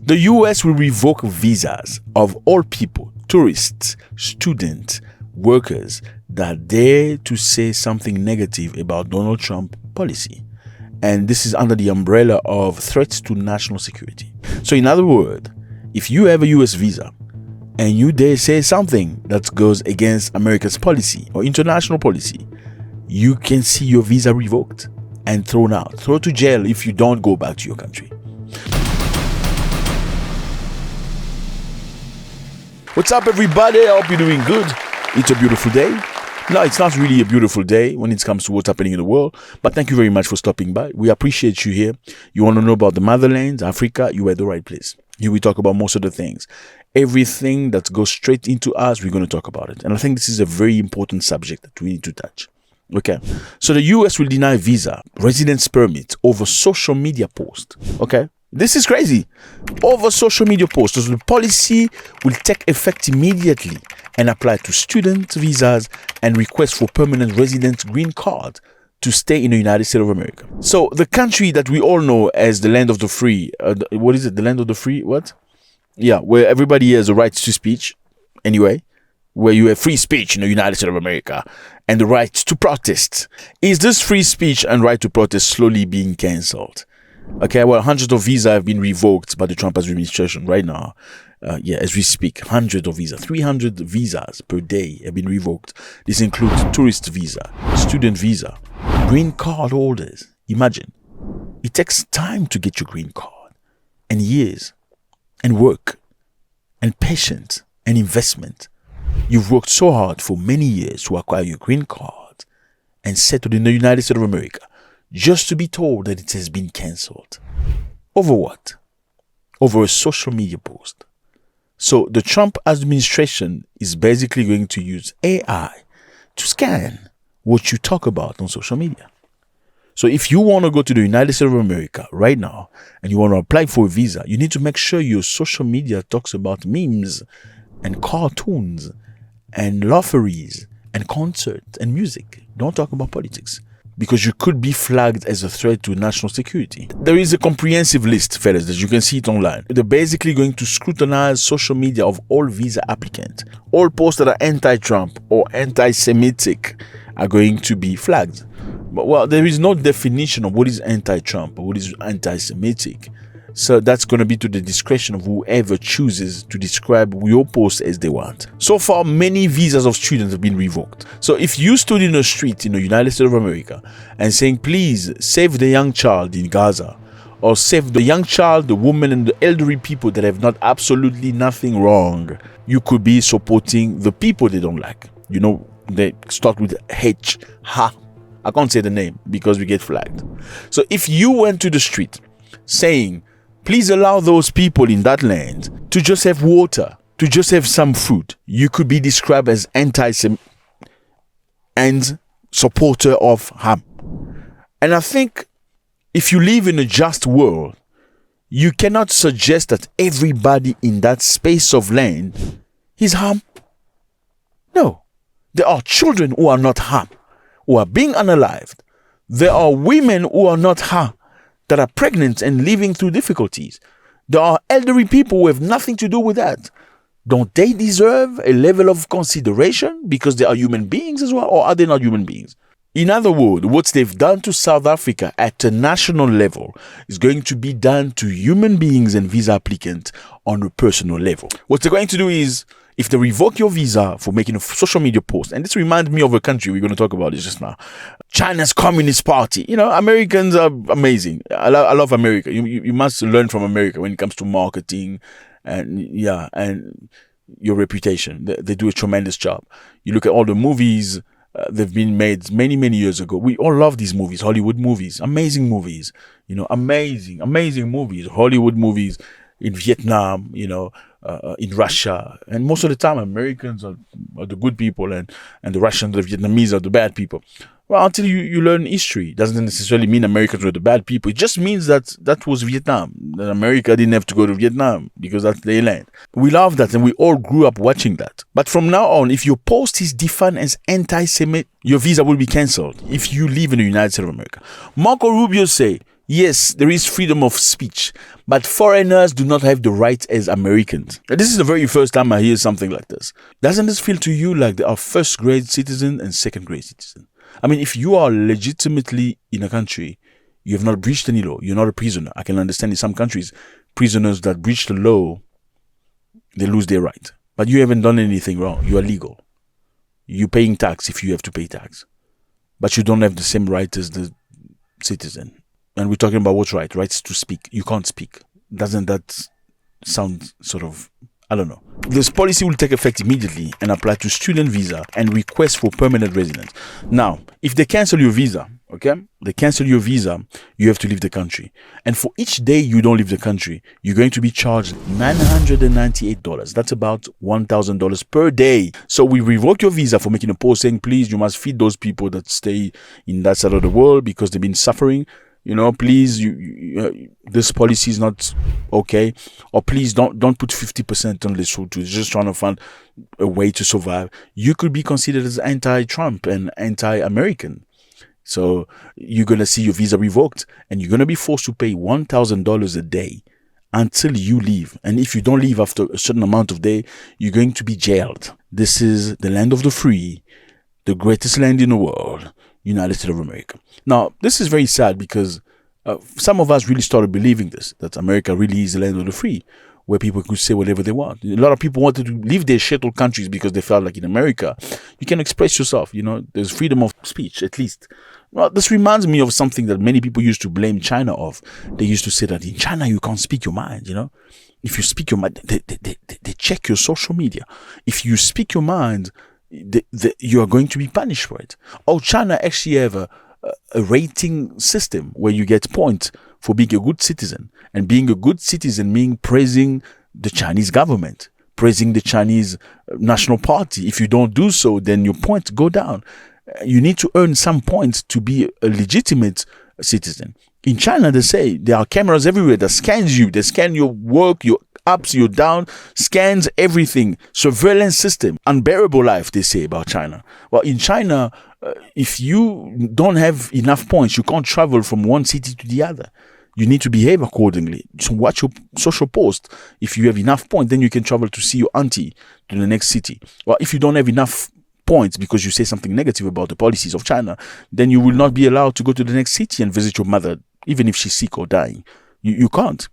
The US will revoke visas of all people, tourists, students, workers that dare to say something negative about Donald Trump policy. And this is under the umbrella of threats to national security. So in other words, if you have a US visa and you dare say something that goes against America's policy or international policy, you can see your visa revoked and thrown out, thrown to jail if you don't go back to your country. What's up, everybody? I hope you're doing good. It's a beautiful day. No, it's not really a beautiful day when it comes to what's happening in the world, but thank you very much for stopping by. We appreciate you here. You want to know about the motherland, Africa, you're at the right place. Here we talk about most of the things. Everything that goes straight into us, we're going to talk about it. And I think this is a very important subject that we need to touch. Okay, so the US will deny visa, residence permit over social media post. Okay, this is crazy. Over social media posts. So the policy will take effect immediately and apply to student visas and requests for permanent resident green card to stay in the United States of America. So the country that we all know as the land of the free, what is it? The land of the free? What? Yeah, where everybody has a right to speech. Anyway, where you have free speech in the United States of America and the right to protest. Is this free speech and right to protest slowly being cancelled? Okay, well, hundreds of visas have been revoked by the Trump administration right now. As we speak, hundreds of visas, 300 visas per day have been revoked. This includes tourist visa, student visa, green card holders. Imagine, it takes time to get your green card, and years, and work, and patience, and investment. You've worked so hard for many years to acquire your green card and settled in the United States of America, just to be told that it has been cancelled. Over what? Over a social media post. So the Trump administration is basically going to use AI to scan what you talk about on social media. So if you want to go to the United States of America right now and you want to apply for a visa, you need to make sure your social media talks about memes and cartoons and lotteries and concerts and music. Don't talk about politics, because you could be flagged as a threat to national security. There is a comprehensive list, fellas, that you can see it online. They're basically going to scrutinize social media of all visa applicants. All posts that are anti-Trump or anti-Semitic are going to be flagged. But, well, there is no definition of what is anti-Trump or what is anti-Semitic. So that's going to be to the discretion of whoever chooses to describe your post as they want. So far, many visas of students have been revoked. So if you stood in the street in the United States of America and saying, please save the young child in Gaza, or save the young child, the woman, and the elderly people that have not absolutely nothing wrong, you could be supporting the people they don't like. You know, they start with H, ha. I can't say the name because we get flagged. So if you went to the street saying, please allow those people in that land to just have water, to just have some food, you could be described as anti-Semitic and supporter of harm. And I think if you live in a just world, you cannot suggest that everybody in that space of land is harm. No, there are children who are not harm, who are being unalived. There are women who are not harm, that are pregnant and living through difficulties. There are elderly people who have nothing to do with that. Don't they deserve a level of consideration because they are human beings as well, or are they not human beings? In other words, what they've done to South Africa at a national level is going to be done to human beings and visa applicants on a personal level. What they're going to do is, if they revoke your visa for making a social media post, and this reminds me of a country we're going to talk about this just now, China's Communist Party. You know, Americans are amazing. I love America. You must learn from America when it comes to marketing and your reputation. They do a tremendous job. You look at all the movies they've been made many years ago. We all love these movies, Hollywood movies, amazing movies. You know, amazing movies, Hollywood movies in Vietnam. You know. In Russia, and most of the time Americans are the good people and the Russians, the Vietnamese are the bad people. Well, until you learn history, doesn't necessarily mean Americans were the bad people. It just means that was Vietnam. That America didn't have to go to Vietnam because that's their land. We love that and we all grew up watching that. But from now on, if your post is defined as anti-Semitic, your visa will be cancelled if you live in the United States of America. Marco Rubio say, Yes, there is freedom of speech, but foreigners do not have the rights as Americans. This is the very first time I hear something like this. Doesn't this feel to you like they are first grade citizen and second grade citizen? I mean, if you are legitimately in a country, you have not breached any law, you're not a prisoner. I can understand in some countries, prisoners that breach the law, they lose their right. But you haven't done anything wrong. You are legal. You're paying tax if you have to pay tax. But you don't have the same right as the citizen. And we're talking about what's right? Rights to speak. You can't speak. Doesn't that sound sort of, I don't know. This policy will take effect immediately and apply to student visa and requests for permanent residence. Now, if they cancel your visa, okay, they cancel your visa, you have to leave the country. And for each day you don't leave the country, you're going to be charged $998. That's about $1,000 per day. So we revoke your visa for making a post saying, please, you must feed those people that stay in that side of the world because they've been suffering. You know, please, this policy is not okay. Or please don't put 50% on this food. Just trying to find a way to survive. You could be considered as anti-Trump and anti-American. So you're going to see your visa revoked and you're going to be forced to pay $1,000 a day until you leave. And if you don't leave after a certain amount of day, you're going to be jailed. This is the land of the free, the greatest land in the world, United States of America. Now, this is very sad because some of us really started believing this, that America really is the land of the free, where people could say whatever they want. A lot of people wanted to leave their shithole countries because they felt like in America, you can express yourself, you know, there's freedom of speech, at least. Well, this reminds me of something that many people used to blame China of. They used to say that in China, you can't speak your mind, you know. If you speak your mind, they check your social media. If you speak your mind, you are going to be punished for it. Oh, China actually have a rating system where you get points for being a good citizen. And being a good citizen means praising the Chinese government, praising the Chinese National Party. If you don't do so, then your points go down. You need to earn some points to be a legitimate citizen. In China, they say there are cameras everywhere that scans you. They scan your work, your ups, your down, scans everything. Surveillance system. Unbearable life, they say about China. Well, in China, if you don't have enough points, you can't travel from one city to the other. You need to behave accordingly. So watch your social post. If you have enough points, then you can travel to see your auntie to the next city. Well, if you don't have enough points because you say something negative about the policies of China, then you will not be allowed to go to the next city and visit your mother, even if she's sick or dying. You can't.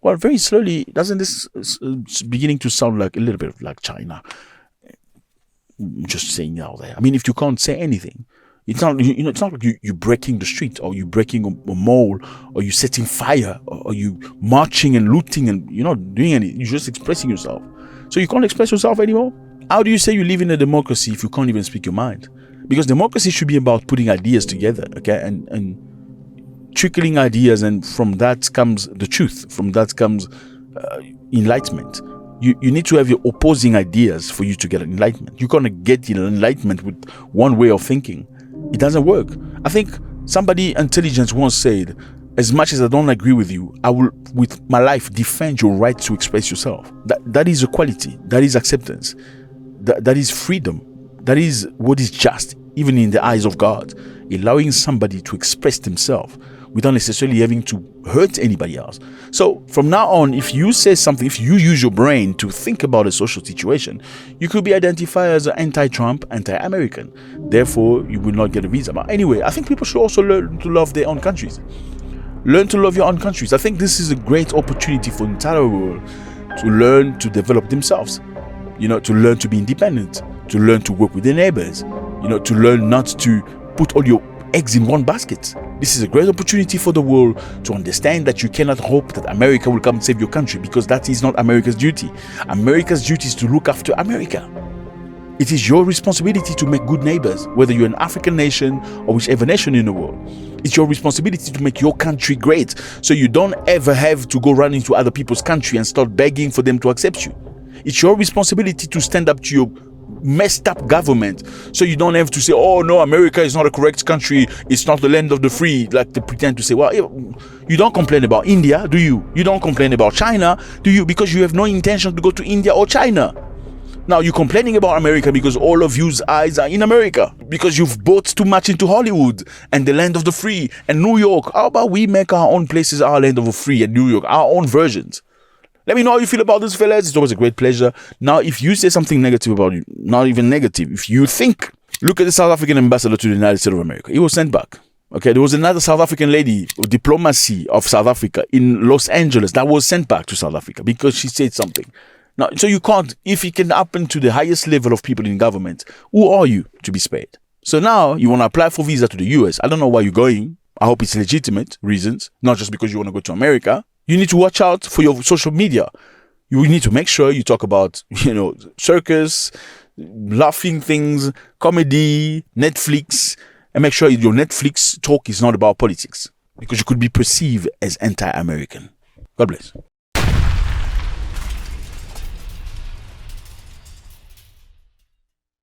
Well, very slowly, doesn't this beginning to sound like a little bit like China? Just saying out there. I mean, if you can't say anything, it's not, you know, it's not like you're breaking the street or you're breaking a mall or you're setting fire or you marching and looting and you're not doing anything. You're just expressing yourself. So you can't express yourself anymore? How do you say you live in a democracy if you can't even speak your mind? Because democracy should be about putting ideas together, okay, and trickling ideas, and from that comes the truth. From that comes enlightenment. You need to have your opposing ideas for you to get enlightenment. You're going to get enlightenment with one way of thinking. It doesn't work. I think somebody intelligent once said, as much as I don't agree with you, I will, with my life, defend your right to express yourself. That is equality. That is acceptance. That is freedom. That is what is just, even in the eyes of God. Allowing somebody to express themselves without necessarily having to hurt anybody else. So from now on, if you say something, if you use your brain to think about a social situation, you could be identified as anti-Trump, anti-American. Therefore, you will not get a visa. But anyway, I think people should also learn to love their own countries. Learn to love your own countries. I think this is a great opportunity for the entire world to learn to develop themselves. You know, to learn to be independent, to learn to work with their neighbors, you know, to learn not to put all your eggs in one basket. This is a great opportunity for the world to understand that you cannot hope that America will come and save your country, because that is not America's duty. America's duty is to look after America. It is your responsibility to make good neighbors, whether you're an African nation or whichever nation in the world. It's your responsibility to make your country great, so you don't ever have to go run into other people's country and start begging for them to accept you. It's your responsibility to stand up to your messed up government, so you don't have to say, oh no, America is not a correct country, it's not the land of the free, like they pretend to say. Well, you don't complain about India, do you? You don't complain about China, do you? Because you have no intention to go to India or China. Now you're complaining about America because all of you's eyes are in America, because you've bought too much into Hollywood and the land of the free and New York. How about we make our own places, our land of the free and New York, our own versions? Let me know how you feel about this, fellas. It's always a great pleasure. Now, if you say something negative about it, not even negative, if you think, look at the South African ambassador to the United States of America. He was sent back. Okay, there was another South African lady, diplomacy of South Africa in Los Angeles, that was sent back to South Africa because she said something. Now, so you can't, if it can happen to the highest level of people in government, who are you to be spared? So now you want to apply for visa to the US. I don't know why you're going. I hope it's legitimate reasons, not just because you want to go to America. You need to watch out for your social media. You need to make sure you talk about, circus, laughing things, comedy, Netflix, and make sure your Netflix talk is not about politics, because you could be perceived as anti-American. God bless.